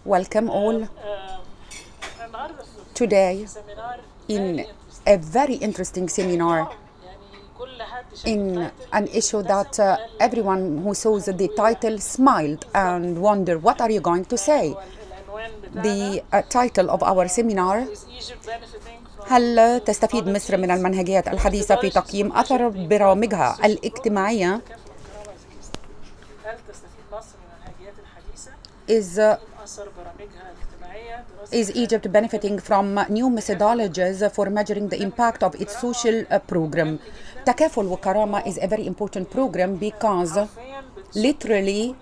Welcome all today in a very interesting seminar in an issue that everyone who saw the title smiled and wondered, what are you going to say? The title of our seminar: هل تستفيد مصر من المنهجيات الحديثة في تقييم أثر برامجها الاجتماعية؟ Is Egypt benefiting from new methodologies for measuring the impact of its social program? تكافل وكرامة is a very important program because literally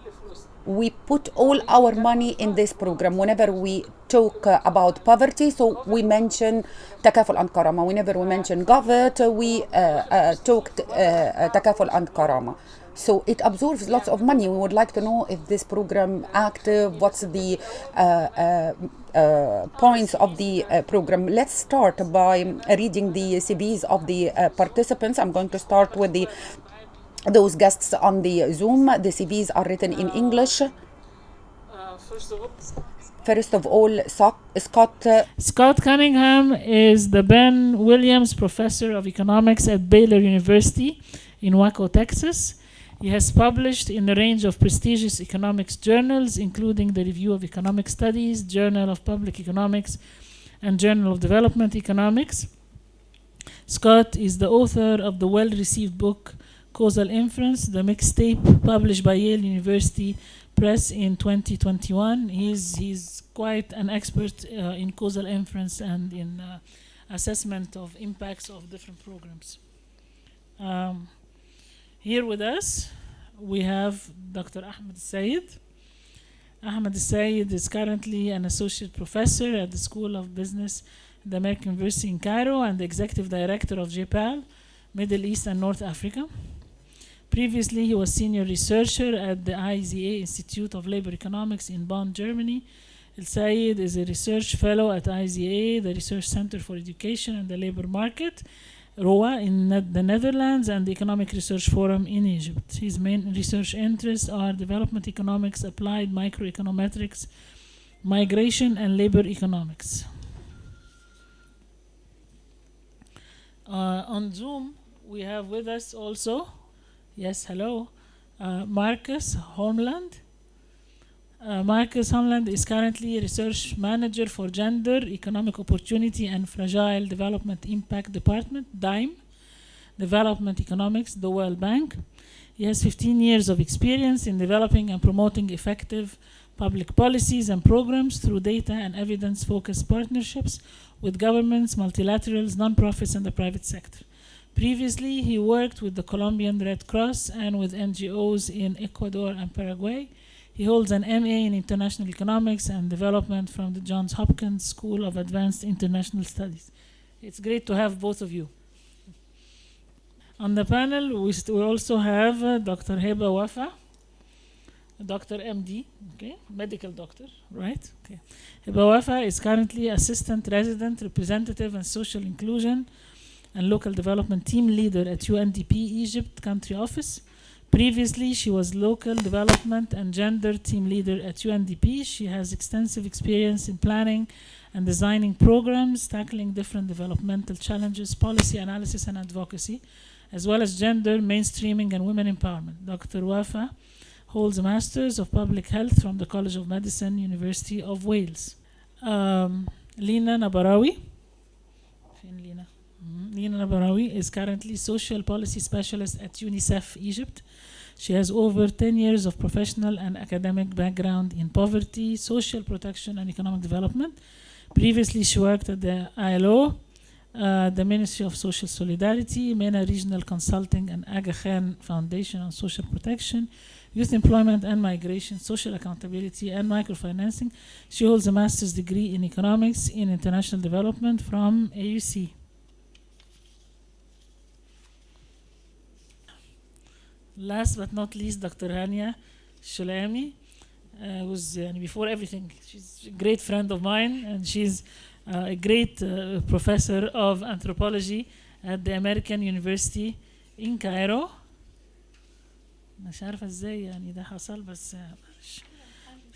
we put all our money in this program. Whenever we talk about poverty, so we mention تكافل and كرامة. Whenever we mention government, we talk تكافل and كرامة. So it absorbs lots of money. We would like to know if this program active, what's the points of the program. Let's start by reading the CVs of the participants. I'm going to start with those guests on the Zoom. The CVs are written in English. First of all, Scott Cunningham is the Ben Williams Professor of Economics at Baylor University in Waco, Texas. He has published in a range of prestigious economics journals, including the Review of Economic Studies, Journal of Public Economics, and Journal of Development Economics. Scott is the author of the well-received book Causal Inference, the mixtape published by Yale University Press in 2021. He's quite an expert in causal inference and in assessment of impacts of different programs. Here with us, we have Dr. Ahmed Sayed. Ahmed Sayed is currently an associate professor at the School of Business at the American University in Cairo and the executive director of JPAL, Middle East and North Africa. Previously, he was senior researcher at the IZA Institute of Labor Economics in Bonn, Germany. El Sayed is a research fellow at IZA, the Research Center for Education and the Labor Market, ROA in the Netherlands, and the Economic Research Forum in Egypt. His main research interests are development economics, applied microeconometrics, migration, and labor economics. On Zoom, we have with us also, yes, hello, Marcus Holmland. Marcus Holmland is currently a research manager for Gender, Economic Opportunity, and Fragile Development Impact Department, DIME, Development Economics, the World Bank. He has 15 years of experience in developing and promoting effective public policies and programs through data and evidence-focused partnerships with governments, multilaterals, nonprofits, and the private sector. Previously, he worked with the Colombian Red Cross and with NGOs in Ecuador and Paraguay. He holds an MA in International Economics and Development from the Johns Hopkins School of Advanced International Studies. It's great to have both of you. On the panel, we also have Dr. Heba Wafa, Dr. MD, okay, medical doctor, right? Okay. Heba Wafa is currently Assistant Resident Representative and Social Inclusion and Local Development Team Leader at UNDP Egypt Country Office. Previously, she was Local Development and Gender Team Leader at UNDP. She has extensive experience in planning and designing programs, tackling different developmental challenges, policy analysis and advocacy, as well as gender mainstreaming and women empowerment. Dr. Wafa holds a Master's of Public Health from the College of Medicine, University of Wales. Lina Nabarawi. Lina Nabarawi is currently Social Policy Specialist at UNICEF Egypt. She has over 10 years of professional and academic background in poverty, social protection, and economic development. Previously, she worked at the ILO, the Ministry of Social Solidarity, MENA Regional Consulting, and Aga Khan Foundation on Social Protection, Youth Employment and Migration, Social Accountability, and Microfinancing. She holds a master's degree in economics in international development from AUC. Last but not least, Dr. Hania Shulami, who's before everything, she's a great friend of mine, and she's a great professor of anthropology at the American University in Cairo. مش عارفة ازاي يعني ده حصل بس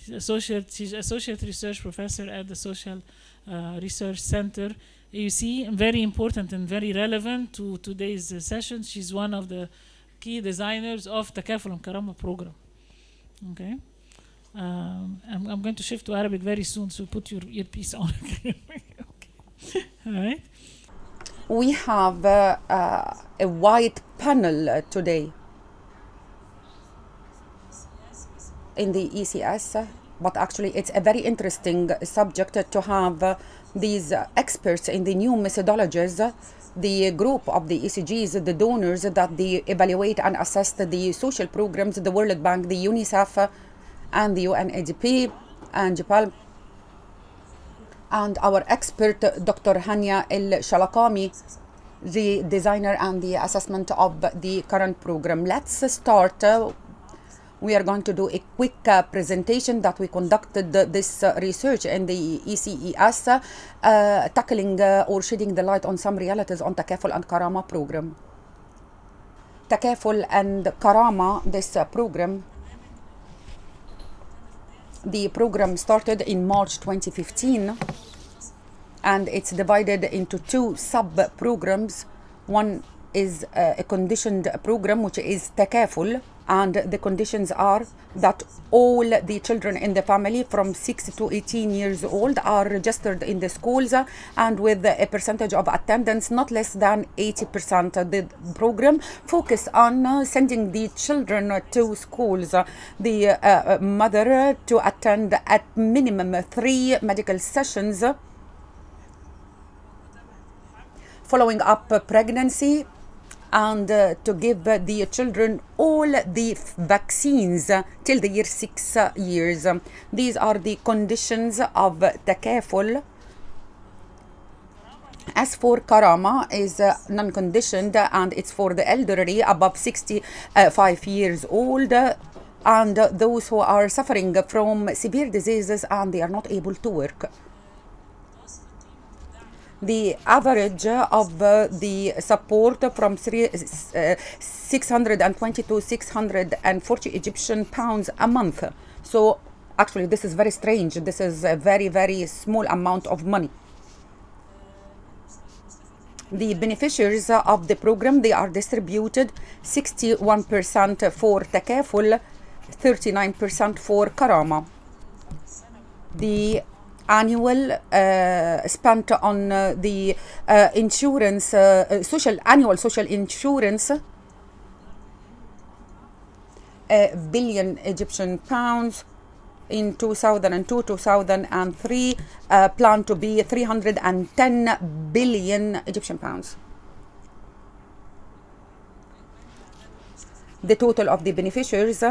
She's associate research professor at the Social Research Center. You see, very important and very relevant to today's session. She's one of the key designers of تكافل الكرامة program. Okay. I'm going to shift to Arabic very soon, so put your earpiece on. Okay. All right. We have a wide panel today in the ECES, but actually it's a very interesting subject to have these experts in the new methodologies, the group of the ECGs, the donors that they evaluate and assess the social programs, the World Bank, the UNICEF, and the UNADP, and Japan, and our expert, Dr. Hania El-Shalakami, the designer and the assessment of the current program. Let's start. We are going to do a quick presentation that we conducted this research in the ECES, tackling or shedding the light on some realities on تكافل and كرامة program. تكافل and كرامة, this program, the program started in March 2015, and it's divided into two sub-programs. One is a conditioned program, which is تكافل, and the conditions are that all the children in the family from 6 to 18 years old are registered in the schools and with a percentage of attendance not less than 80%. The program focus on sending the children to schools, the mother to attend at minimum 3 medical sessions, following up pregnancy, and to give the children all the vaccines till the year 6 years. These are the conditions of تكافل. As for كرامة, is non-conditioned, and it's for the elderly above 65 years old and those who are suffering from severe diseases and they are not able to work. The average of the support from 620 to 640 Egyptian pounds a month. So actually this is very strange. This is a very, very small amount of money. The beneficiaries of the program, they are distributed 61% for تكافل, 39% for كرامة. The annual spent on the insurance, annual social insurance, $1 billion Egyptian pounds in 2002-2003, planned to be 310 billion Egyptian pounds. The total of the beneficiaries,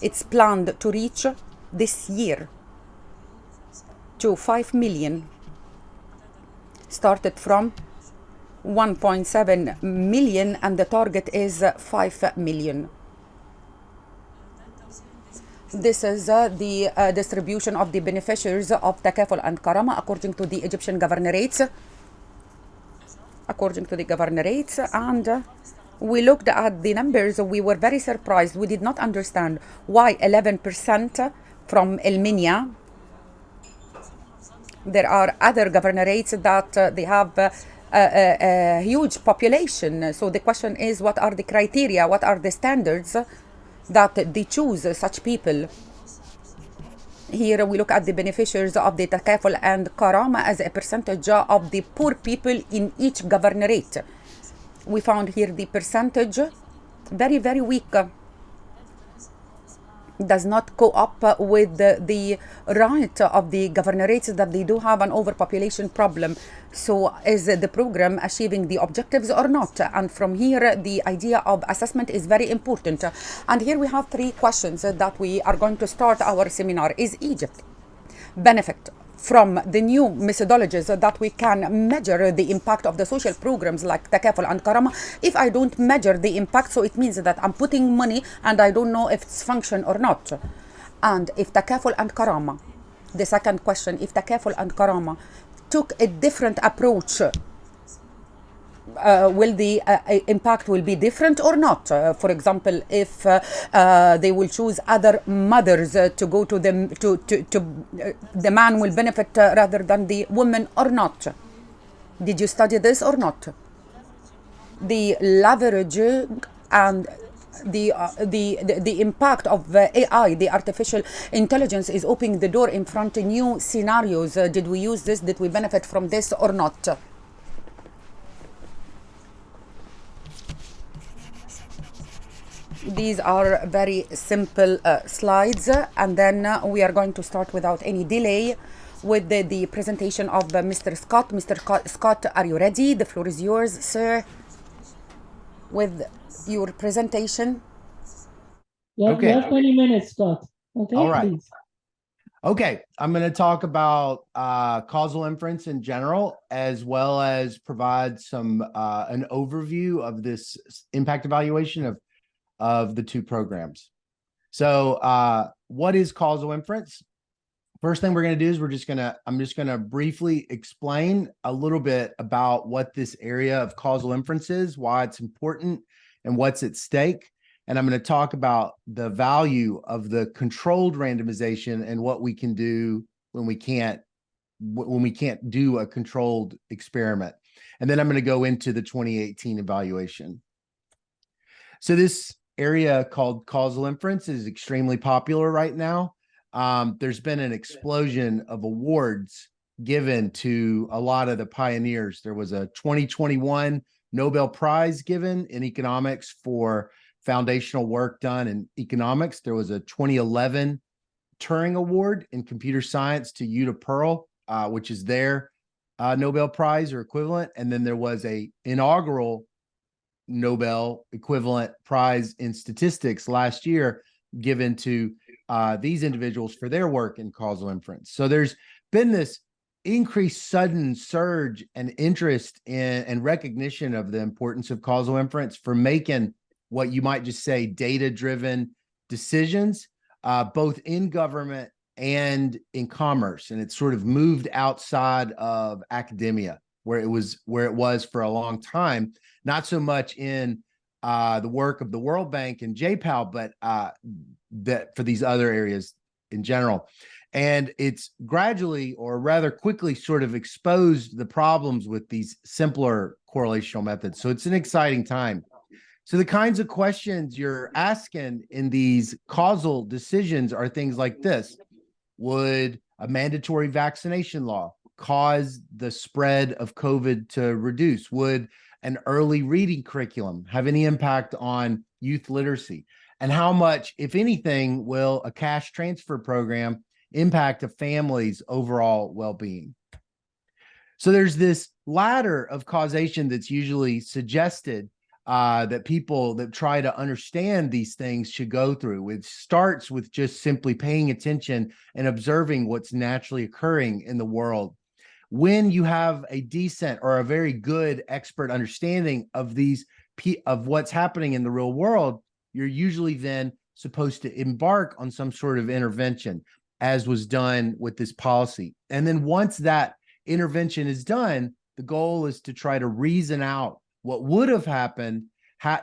it's planned to reach this year to 5 million, started from 1.7 million, and the target is 5 million. This is the distribution of the beneficiaries of تكافل and كرامة according to the Egyptian governorates. And we looked at the numbers. We were very surprised. We did not understand why 11% from Elminia. There are other governorates that they have a huge population. So the question is, what are the criteria? What are the standards that they choose such people? Here we look at the beneficiaries of the تكافل and كرامة as a percentage of the poor people in each governorate. We found here the percentage very, very weak. Does not go up with the right of the governorates that they do have an overpopulation problem. So is the program achieving the objectives or not? And from here, the idea of assessment is very important. And here we have 3 questions that we are going to start our seminar. Is Egypt benefit from the new methodologies that we can measure the impact of the social programs like تكافل and كرامة? If I don't measure the impact, so it means that I'm putting money and I don't know if it's function or not. And if تكافل and كرامة, the second question, if تكافل and كرامة took a different approach will the impact will be different or not? For example, if they will choose other mothers to go to them, the man will benefit rather than the woman or not? Did you study this or not? The leverage and the impact of AI, the artificial intelligence, is opening the door in front of new scenarios. Did we use this? Did we benefit from this or not? These are very simple slides, and then we are going to start without any delay with the presentation of Mr. Scott. Mr. Scott, are you ready? The floor is yours, sir, with your presentation. Yeah, Okay. you have 20 minutes, Scott. Okay, All right. please. Okay, I'm going to talk about causal inference in general, as well as provide some an overview of this impact evaluation of the two programs. So what is causal inference? First thing we're going to do is I'm just going to briefly explain a little bit about what this area of causal inference is, why it's important, and what's at stake. And I'm going to talk about the value of the controlled randomization and what we can do when we can't do a controlled experiment. And then I'm going to go into the 2018 evaluation. So this area called causal inference is extremely popular right now. There's been an explosion of awards given to a lot of the pioneers. There was a 2021 Nobel Prize given in economics for foundational work done in economics. There was a 2011 Turing Award in computer science to Yuta Pearl, which is their Nobel Prize or equivalent. And then there was a inaugural Nobel equivalent prize in statistics last year given to these individuals for their work in causal inference. So there's been this increased sudden surge and interest in and recognition of the importance of causal inference for making what you might just say data-driven decisions, both in government and in commerce. And it's sort of moved outside of academia, where it was for a long time, not so much in the work of the World Bank and JPAL, but that for these other areas in general. And it's gradually, or rather quickly, sort of exposed the problems with these simpler correlational methods. So it's an exciting time. So the kinds of questions you're asking in these causal decisions are things like this. Would a mandatory vaccination law cause the spread of COVID to reduce? Would an early reading curriculum have any impact on youth literacy? And how much, if anything, will a cash transfer program impact a family's overall well-being? So there's this ladder of causation that's usually suggested that people that try to understand these things should go through. It starts with just simply paying attention and observing what's naturally occurring in the world. When you have a decent or a very good expert understanding of what's happening in the real world, you're usually then supposed to embark on some sort of intervention, as was done with this policy. And then once that intervention is done, the goal is to try to reason out what would have happened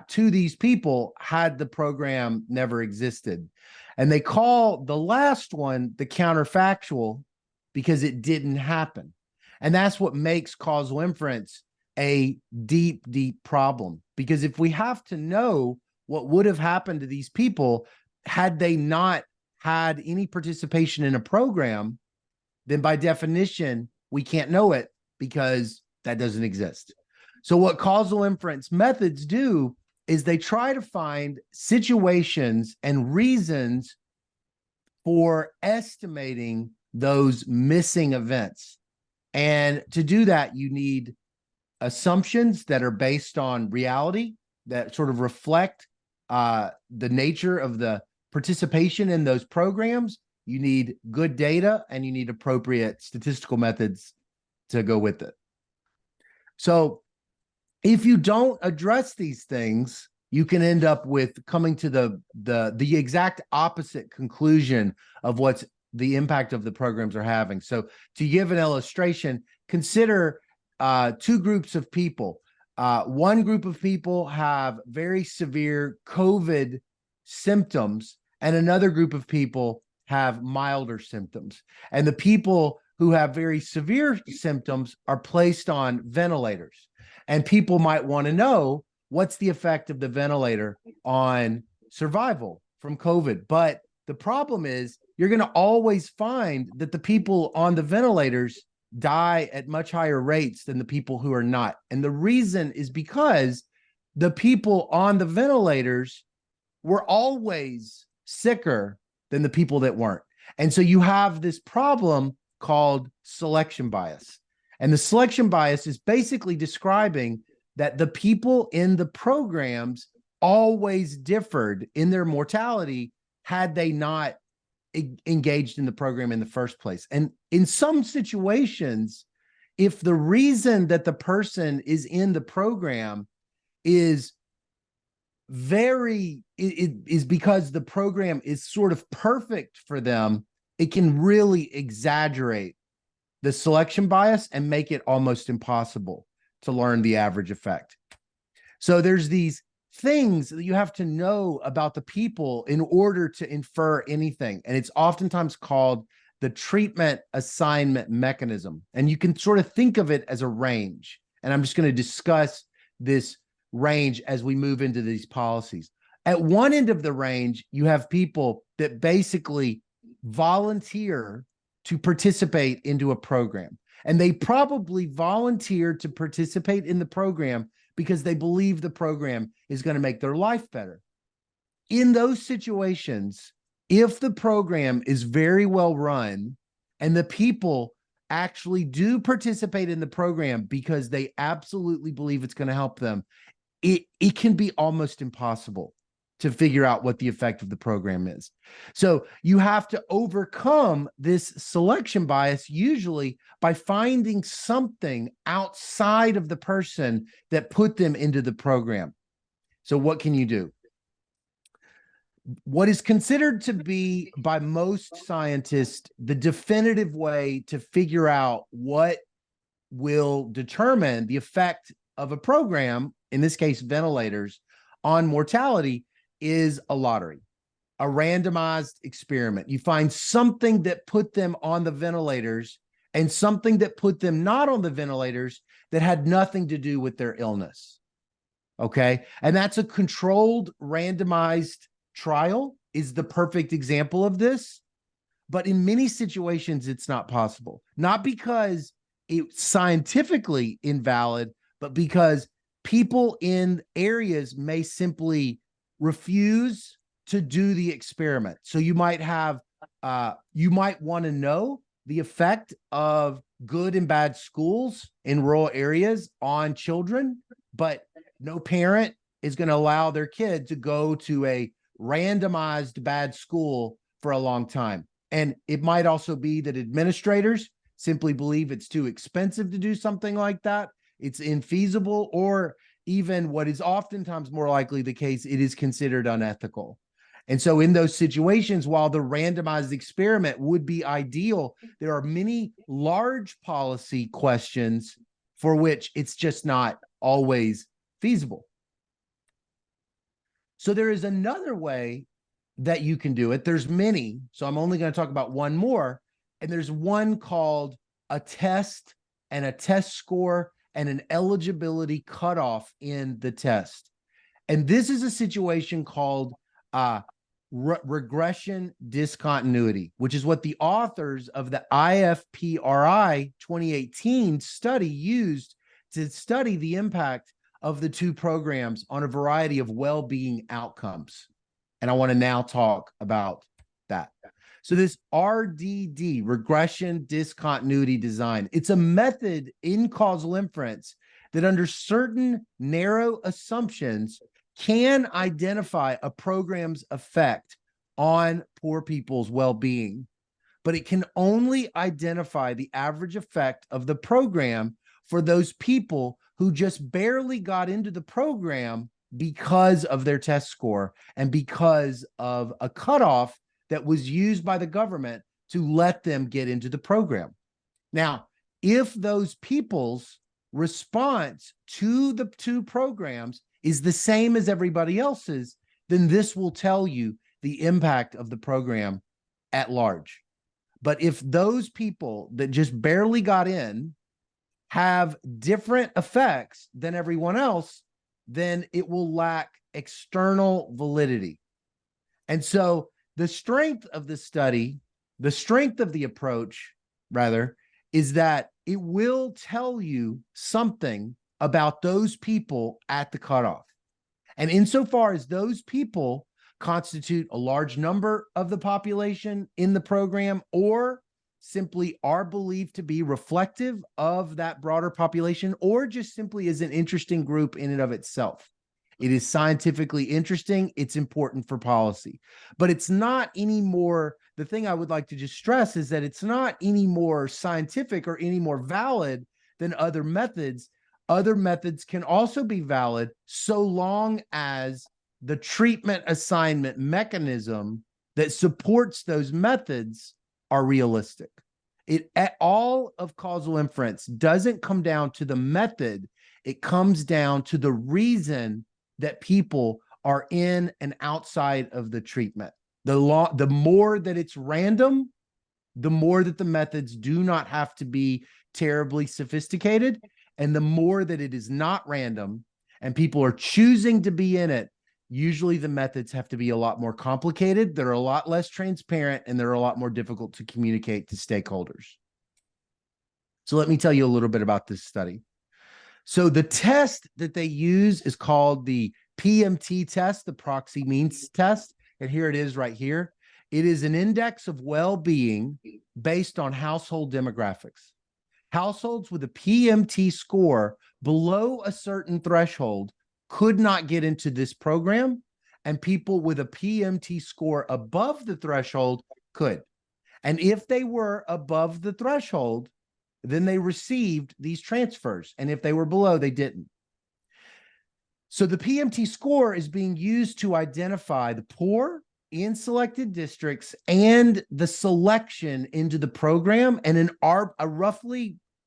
to these people had the program never existed. And they call the last one the counterfactual because it didn't happen. And that's what makes causal inference a deep, deep problem. Because if we have to know what would have happened to these people had they not had any participation in a program, then by definition, we can't know it because that doesn't exist. So what causal inference methods do is they try to find situations and reasons for estimating those missing events. And to do that, you need assumptions that are based on reality, that sort of reflect the nature of the participation in those programs. You need good data and you need appropriate statistical methods to go with it. So if you don't address these things, you can end up with coming to the exact opposite conclusion of what's the impact of the programs are having. So to give an illustration, consider two groups of people. One group of people have very severe COVID symptoms, and another group of people have milder symptoms. And the people who have very severe symptoms are placed on ventilators. And people might want to know, what's the effect of the ventilator on survival from COVID? But the problem is, you're going to always find that the people on the ventilators die at much higher rates than the people who are not. And the reason is because the people on the ventilators were always sicker than the people that weren't. And so you have this problem called selection bias. And the selection bias is basically describing that the people in the programs always differed in their mortality had they not engaged in the program in the first place. And in some situations, if the reason that the person is in the program is because the program is sort of perfect for them, it can really exaggerate the selection bias and make it almost impossible to learn the average effect. So there's these things that you have to know about the people in order to infer anything. And it's oftentimes called the treatment assignment mechanism. And you can sort of think of it as a range. And I'm just going to discuss this range as we move into these policies. At one end of the range, you have people that basically volunteer to participate into a program. And they probably volunteer to participate in the program because they believe the program is going to make their life better. In those situations, if the program is very well run and the people actually do participate in the program because they absolutely believe it's going to help them, it can be almost impossible to figure out what the effect of the program is. So you have to overcome this selection bias usually by finding something outside of the person that put them into the program. So what can you do? What is considered to be by most scientists the definitive way to figure out what will determine the effect of a program, in this case ventilators, on mortality, is a lottery, a randomized experiment. You find something that put them on the ventilators and something that put them not on the ventilators that had nothing to do with their illness. Okay. And that's a controlled randomized trial is the perfect example of this. But in many situations, it's not possible, not because it's scientifically invalid, but because people in areas may simply refuse to do the experiment. So you might have, you might want to know the effect of good and bad schools in rural areas on children, but no parent is going to allow their kid to go to a randomized bad school for a long time. And it might also be that administrators simply believe it's too expensive to do something like that. It's infeasible, or even what is oftentimes more likely the case, it is considered unethical. And so in those situations, while the randomized experiment would be ideal, there are many large policy questions for which it's just not always feasible. So there is another way that you can do it. There's many, so I'm only going to talk about one more. And there's one called a test and a test score and an eligibility cutoff in the test. And this is a situation called regression discontinuity, which is what the authors of the IFPRI 2018 study used to study the impact of the two programs on a variety of well-being outcomes. And I want to now talk about that. So this RDD, regression discontinuity design, it's a method in causal inference that under certain narrow assumptions can identify a program's effect on poor people's well-being, but it can only identify the average effect of the program for those people who just barely got into the program because of their test score and because of a cutoff that was used by the government to let them get into the program. Now, if those people's response to the two programs is the same as everybody else's, then this will tell you the impact of the program at large. But if those people that just barely got in have different effects than everyone else, then it will lack external validity. And so the strength of the study, the strength of the approach, rather, is that it will tell you something about those people at the cutoff. And insofar as those people constitute a large number of the population in the program, or simply are believed to be reflective of that broader population, or just simply is an interesting group in and of itself. It is scientifically interesting. It's important for policy. But it's not any more, the thing I would like to just stress is that it's not any more scientific or any more valid than other methods. Other methods can also be valid so long as the treatment assignment mechanism that supports those methods are realistic. All of causal inference doesn't come down to the method. It comes down to the reason that people are in and outside of the treatment. The more that it's random, the more that the methods do not have to be terribly sophisticated. And the more that it is not random and people are choosing to be in it, usually the methods have to be a lot more complicated. They're a lot less transparent, and they're a lot more difficult to communicate to stakeholders. So let me tell you a little bit about this study. So the test that they use is called the PMT test, the proxy means test. And here it is right here. It is an index of well-being based on household demographics. Households with a PMT score below a certain threshold could not get into this program, and people with a PMT score above the threshold could. And if they were above the threshold, then they received these transfers. And if they were below, they didn't. So the PMT score is being used to identify the poor in selected districts and the selection into the program, and a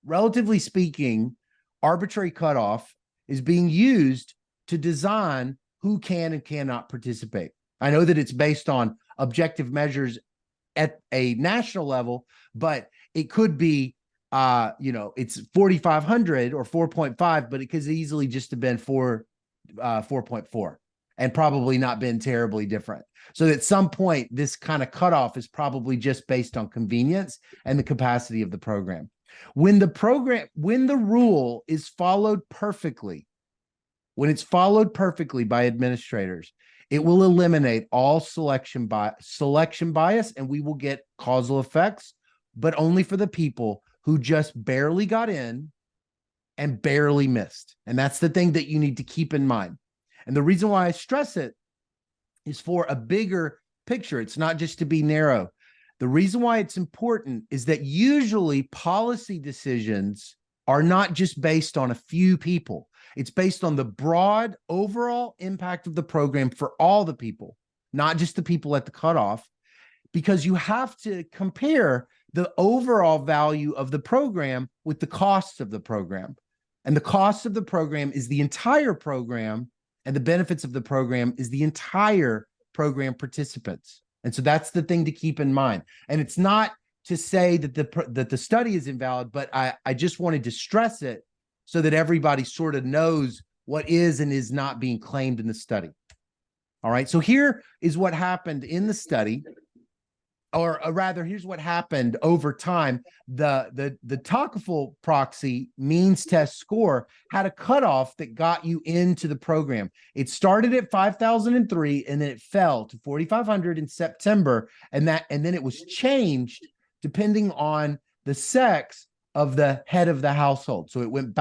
relatively speaking, arbitrary cutoff is being used to design who can and cannot participate. I know that it's based on objective measures at a national level, but it could be, it's 4,500 or 4.5, but it could easily just have been 4.4 and probably not been terribly different. So at some point, this kind of cutoff is probably just based on convenience and the capacity of the program. When the rule is followed perfectly, when it's followed perfectly by administrators, it will eliminate all selection bias, and we will get causal effects, but only for the people who just barely got in and barely missed. And that's the thing that you need to keep in mind. And the reason why I stress it is for a bigger picture. It's not just to be narrow. The reason why it's important is that usually policy decisions are not just based on a few people. It's based on the broad overall impact of the program for all the people, not just the people at the cutoff, because you have to compare the overall value of the program with the costs of the program. And the cost of the program is the entire program, and the benefits of the program is the entire program participants. And so that's the thing to keep in mind. And it's not to say that the study is invalid, but I just wanted to stress it so that everybody sort of knows what is and is not being claimed in the study. All right, so here is what happened in the study, or rather, here's what happened over time. The Tocqueville proxy means test score had a cutoff that got you into the program. It started at 5,003, and then it fell to 4,500 in September, and then it was changed depending on the sex of the head of the household. So it went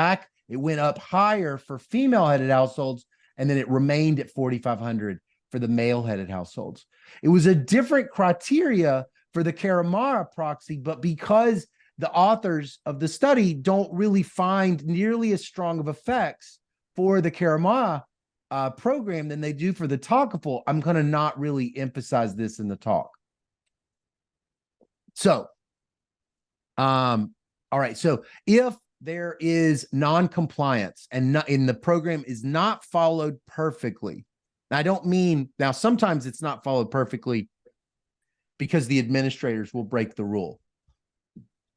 up higher for female-headed households, and then it remained at 4,500 for the male-headed households. It was a different criteria for the Karamara proxy, but because the authors of the study don't really find nearly as strong of effects for the Karamara program than they do for the Tocqueville, I'm going to not really emphasize this in the talk. So, all right. So if there is non-compliance and the program is not followed perfectly. I don't mean, now sometimes it's not followed perfectly because the administrators will break the rule.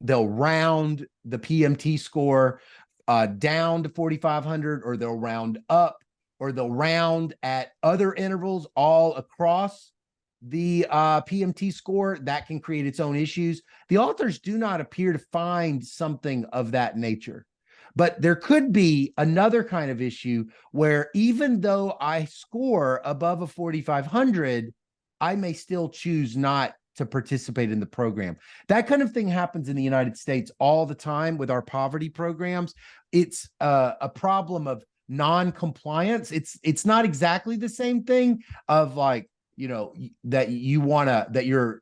They'll round the PMT score down to 4,500, or they'll round up, or they'll round at other intervals all across the PMT score. That can create its own issues. The authors do not appear to find something of that nature. But there could be another kind of issue where even though I score above a 4,500, I may still choose not to participate in the program. That kind of thing happens in the United States all the time with our poverty programs. It's a problem of non-compliance. It's not exactly the same thing of like, that you're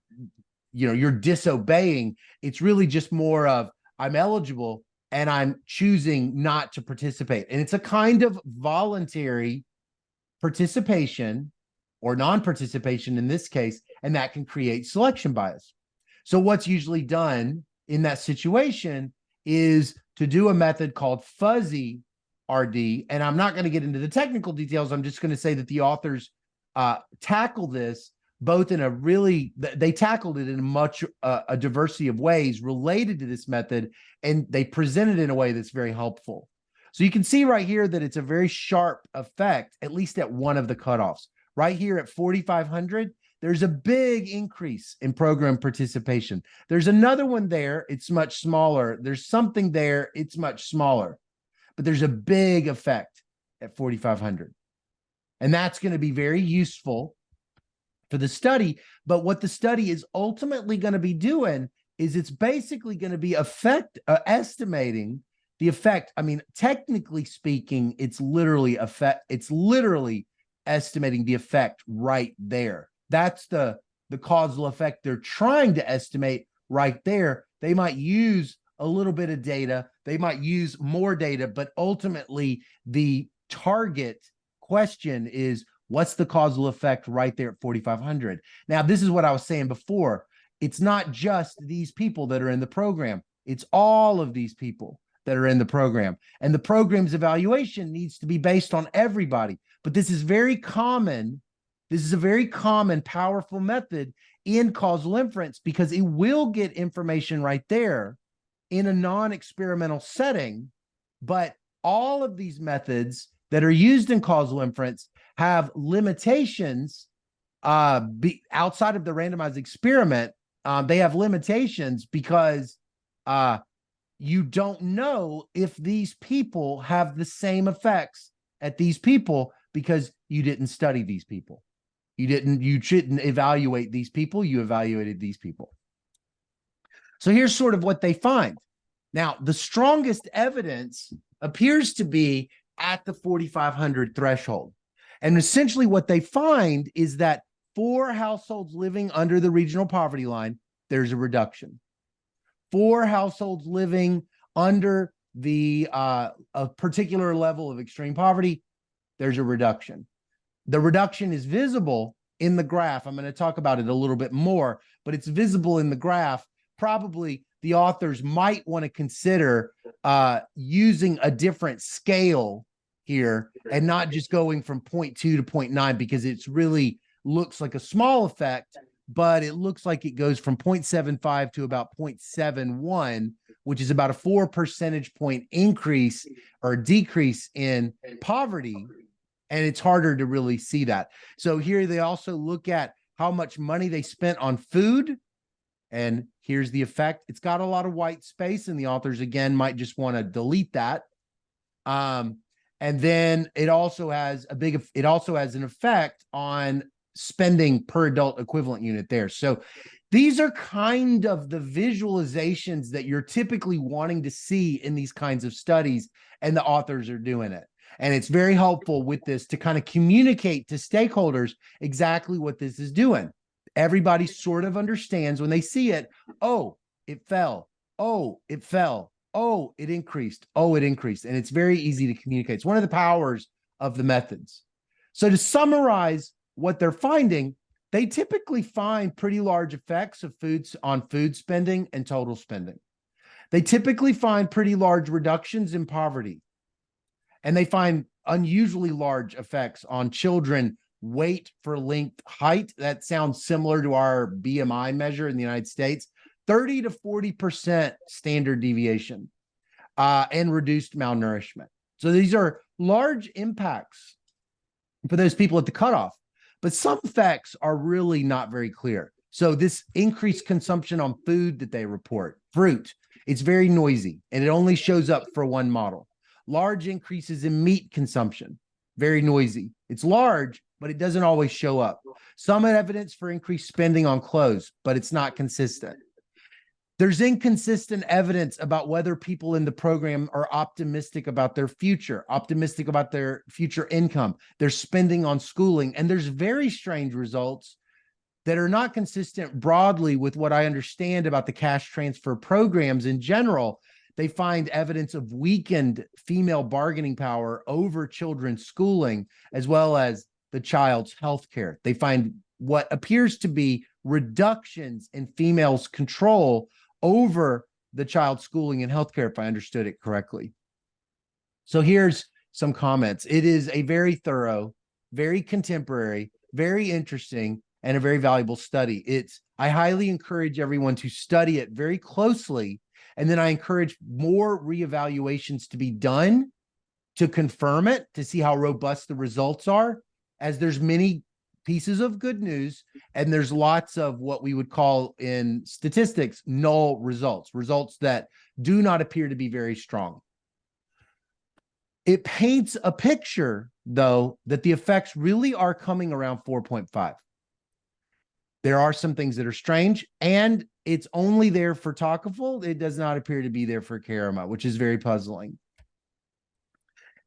disobeying. It's really just more of I'm eligible and I'm choosing not to participate. And it's a kind of voluntary participation or non-participation in this case, and that can create selection bias. So what's usually done in that situation is to do a method called fuzzy RD. And I'm not going to get into the technical details. I'm just going to say that the authors tackle this both in they tackled it in a diversity of ways related to this method, and they present it in a way that's very helpful. So you can see right here that it's a very sharp effect, at least at one of the cutoffs. Right here at 4,500, there's a big increase in program participation. There's another one there, it's much smaller. There's something there, it's much smaller. But there's a big effect at 4,500. And that's going to be very useful for the study. But what the study is ultimately going to be doing is it's basically going to be estimating the effect. I mean, technically speaking, it's literally estimating the effect right there. That's the causal effect they're trying to estimate right there. They might use a little bit of data, they might use more data, but ultimately the target question is what's the causal effect right there at 4,500. Now, this is what I was saying before. It's not just these people that are in the program. It's all of these people that are in the program. And the program's evaluation needs to be based on everybody. But this is very common. This is a very common, powerful method in causal inference because it will get information right there in a non-experimental setting. But all of these methods that are used in causal inference have limitations outside of the randomized experiment. They have limitations because you don't know if these people have the same effects at these people because you didn't study these people. You shouldn't evaluate these people. You evaluated these people. So here's sort of what they find. Now, the strongest evidence appears to be at the 4,500 threshold. And essentially what they find is that for households living under the regional poverty line, there's a reduction. For households living under a particular level of extreme poverty, there's a reduction. The reduction is visible in the graph. I'm going to talk about it a little bit more, but it's visible in the graph. Probably the authors might want to consider using a different scale here and not just going from 0.2 to 0.9 because it's really looks like a small effect, but it looks like it goes from 0.75 to about 0.71, which is about a 4 percentage point increase or decrease in poverty. And it's harder to really see that. So here they also look at how much money they spent on food. And here's the effect. It's got a lot of white space, and the authors, again, might just want to delete that. And then it also has an effect on spending per adult equivalent unit there. So these are kind of the visualizations that you're typically wanting to see in these kinds of studies, and the authors are doing it. And it's very helpful with this to kind of communicate to stakeholders exactly what this is doing. Everybody sort of understands when they see it. Oh, it fell. Oh, it fell. Oh, it increased. Oh, it increased. And it's very easy to communicate. It's one of the powers of the methods. So to summarize what they're finding, they typically find pretty large effects of food spending and total spending. They typically find pretty large reductions in poverty, and they find unusually large effects on children, weight for length, height. That sounds similar to our BMI measure in the United States, 30 to 40% standard deviation, and reduced malnourishment. So these are large impacts for those people at the cutoff, but some effects are really not very clear. So this increased consumption on food that they report, fruit, it's very noisy, and it only shows up for one model. Large increases in meat consumption, very noisy. It's large, but it doesn't always show up. Some evidence for increased spending on clothes, but it's not consistent. There's inconsistent evidence about whether people in the program are optimistic about their future, optimistic about their future income, their spending on schooling, and there's very strange results that are not consistent broadly with what I understand about the cash transfer programs in general. They find evidence of weakened female bargaining power over children's schooling, as well as the child's health care. They find what appears to be reductions in females' control over the child's schooling and healthcare, if I understood it correctly. So here's some comments. It is a very thorough, very contemporary, very interesting, and a very valuable study. I highly encourage everyone to study it very closely, and then I encourage more reevaluations to be done to confirm it, to see how robust the results are, as there's many pieces of good news, and there's lots of what we would call in statistics null results, results that do not appear to be very strong. It paints a picture, though, that the effects really are coming around 4.5. There are some things that are strange, and it's only there for Tocqueville. It does not appear to be there for Karama, which is very puzzling.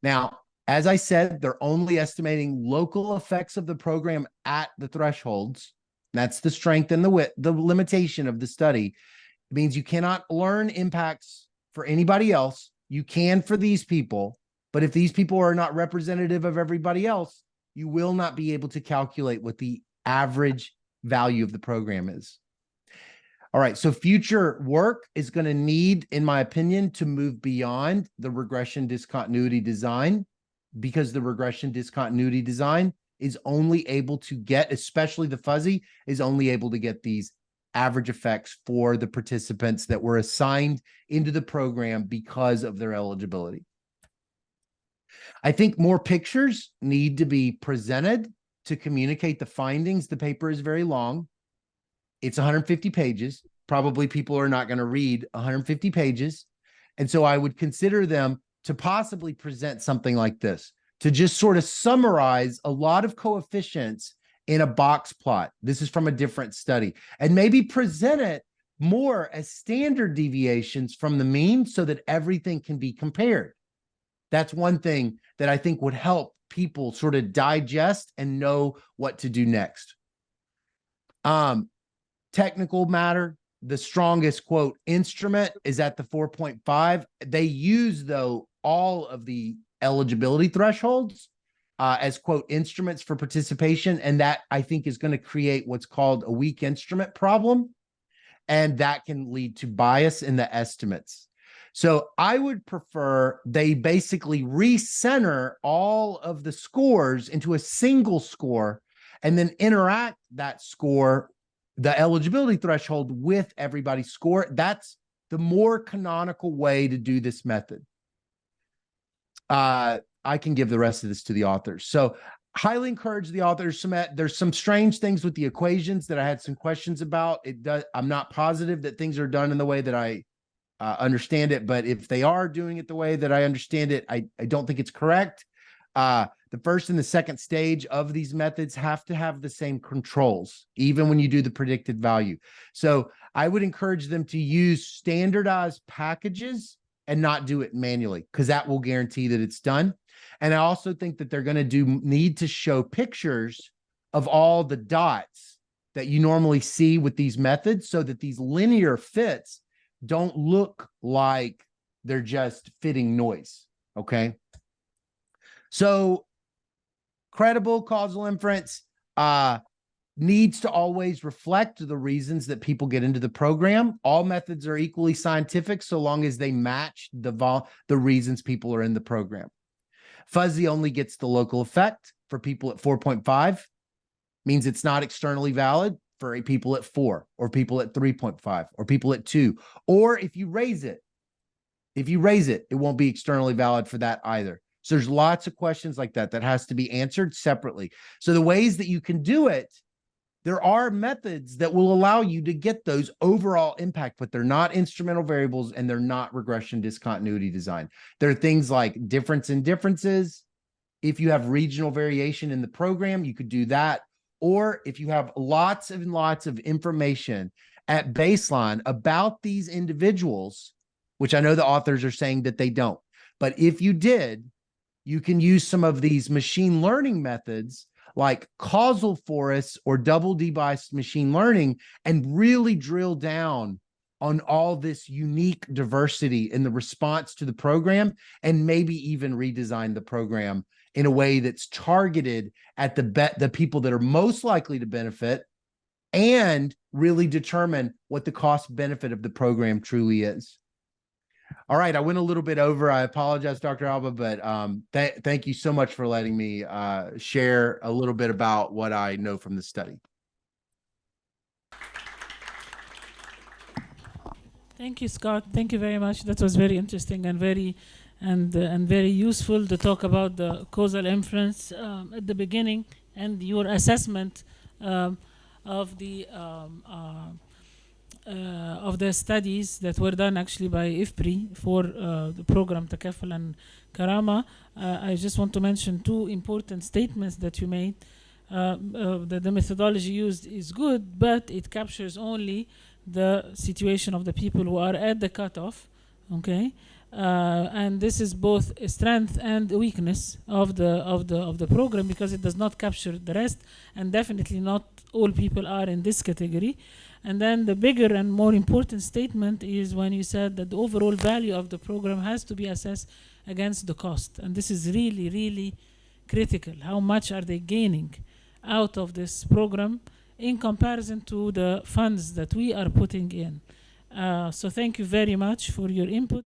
Now, as I said, they're only estimating local effects of the program at the thresholds. That's the strength and the limitation of the study. It means you cannot learn impacts for anybody else. You can for these people, but if these people are not representative of everybody else, you will not be able to calculate what the average value of the program is. All right, so future work is going to need, in my opinion, to move beyond the regression discontinuity design, because the regression discontinuity design is only able to get, especially the fuzzy, is only able to get these average effects for the participants that were assigned into the program because of their eligibility. I think more pictures need to be presented to communicate the findings. The paper is very long. It's 150 pages. Probably people are not going to read 150 pages. And so I would consider them to possibly present something like this, to just sort of summarize a lot of coefficients in a box plot. This is from a different study, and maybe present it more as standard deviations from the mean so that everything can be compared. That's one thing that I think would help people sort of digest and know what to do next. Technical matter, the strongest, quote, instrument is at the 4.5. They use, though, all of the eligibility thresholds as, quote, instruments for participation. And that, I think, is going to create what's called a weak instrument problem. And that can lead to bias in the estimates. So I would prefer they basically recenter all of the scores into a single score and then interact that score, the eligibility threshold, with everybody's score. That's the more canonical way to do this method. I can give the rest of this to the authors. So highly encourage the authors. There's some strange things with the equations that I had some questions about. I'm not positive that things are done in the way that I understand it, but if they are doing it the way that I understand it, I don't think it's correct. The first and the second stage of these methods have to have the same controls, even when you do the predicted value. So I would encourage them to use standardized packages and not do it manually, because that will guarantee that it's done. And I also think that they're going to need to show pictures of all the dots that you normally see with these methods, so that these linear fits don't look like they're just fitting noise. Okay. So credible causal inference, needs to always reflect the reasons that people get into the program. All methods are equally scientific so long as they match the reasons people are in the program. Fuzzy only gets the local effect for people at 4.5, means it's not externally valid for people at 4 or people at 3.5 or people at 2. Or if you raise it, it won't be externally valid for that either. So there's lots of questions like that that has to be answered separately. So the ways that you can do it, there are methods that will allow you to get those overall impact, but they're not instrumental variables and they're not regression discontinuity design. There are things like difference in differences. If you have regional variation in the program, you could do that. Or if you have lots and lots of information at baseline about these individuals, which I know the authors are saying that they don't, but if you did, you can use some of these machine learning methods like causal forests or double debiased machine learning and really drill down on all this unique diversity in the response to the program and maybe even redesign the program in a way that's targeted at the people that are most likely to benefit and really determine what the cost benefit of the program truly is. All right, I went a little bit over. I apologize, Dr. Alba, but thank you so much for letting me share a little bit about what I know from the study. Thank you, Scott. Thank you very much. That was very interesting and very useful to talk about the causal inference at the beginning and your assessment of the studies that were done actually by IFPRI for the program Takaful and Karama. I just want to mention two important statements that you made. That the methodology used is good, but it captures only the situation of the people who are at the cutoff, okay? And this is both a strength and a weakness of the program because it does not capture the rest, and definitely not all people are in this category. And then the bigger and more important statement is when you said that the overall value of the program has to be assessed against the cost. And this is really, really critical. How much are they gaining out of this program in comparison to the funds that we are putting in? So thank you very much for your input.